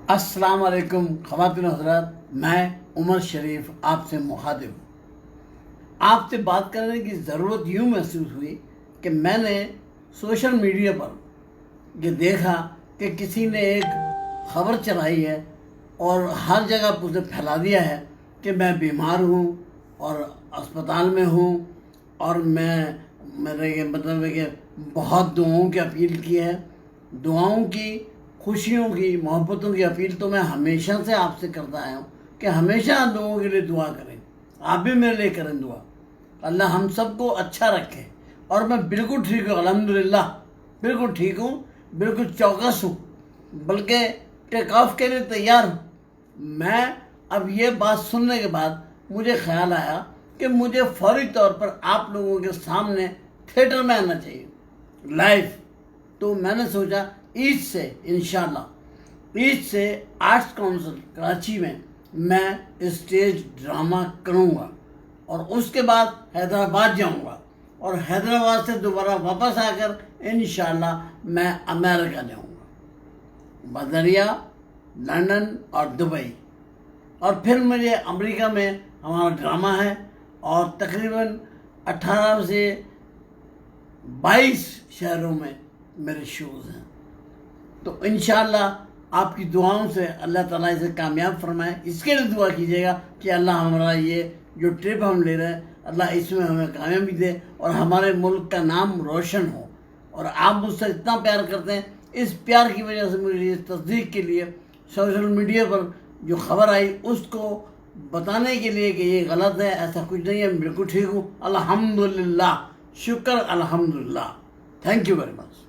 السلام علیکم خواتین حضرات، میں عمر شریف آپ سے مخاطب ہوں۔ آپ سے بات کرنے کی ضرورت یوں محسوس ہوئی کہ میں نے سوشل میڈیا پر یہ دیکھا کہ کسی نے ایک خبر چلائی ہے اور ہر جگہ اسے پھیلا دیا ہے کہ میں بیمار ہوں اور اسپتال میں ہوں، اور میرے مطلب ہے کہ بہت دعاؤں کی اپیل کی ہے۔ دعاؤں کی، خوشیوں کی، محبتوں کی اپیل تو میں ہمیشہ سے آپ سے کرتا آیا ہوں کہ ہمیشہ لوگوں کے لیے دعا کریں۔ آپ بھی میرے لیے کریں دعا، اللہ ہم سب کو اچھا رکھے۔ اور میں بالکل ٹھیک ہوں، الحمدللہ بالکل ٹھیک ہوں، بالکل چوکس ہوں، بلکہ ٹیک آف کے لیے تیار ہوں۔ میں اب یہ بات سننے کے بعد مجھے خیال آیا کہ مجھے فوری طور پر آپ لوگوں کے سامنے تھیٹر میں آنا چاہیے، لائیو۔ تو میں نے سوچا عید سے انشاءاللہ، عید سے آرٹس کونسل کراچی میں اسٹیج ڈرامہ کروں گا، اور اس کے بعد حیدرآباد جاؤں گا، اور حیدرآباد سے دوبارہ واپس آ کر انشاءاللہ میں امریکہ جاؤں گا، بذریعہ لندن اور دبئی، اور پھر مجھے امریکہ میں ہمارا ڈرامہ ہے، اور تقریباً 18 سے 22 شہروں میں میرے شوز ہیں۔ تو انشاءاللہ آپ کی دعاؤں سے اللہ تعالیٰ اسے کامیاب فرمائے۔ اس کے لیے دعا کیجیے گا کہ اللہ ہمارا یہ جو ٹرپ ہم لے رہے ہیں، اللہ اس میں ہمیں کامیابی دے اور ہمارے ملک کا نام روشن ہو۔ اور آپ مجھ سے اتنا پیار کرتے ہیں، اس پیار کی وجہ سے مجھے اس تصدیق کے لیے سوشل میڈیا پر جو خبر آئی اس کو بتانے کے لیے کہ یہ غلط ہے، ایسا کچھ نہیں ہے، میں بالکل ٹھیک ہوں، الحمدللہ، شکر الحمدللہ۔ Thank you very much.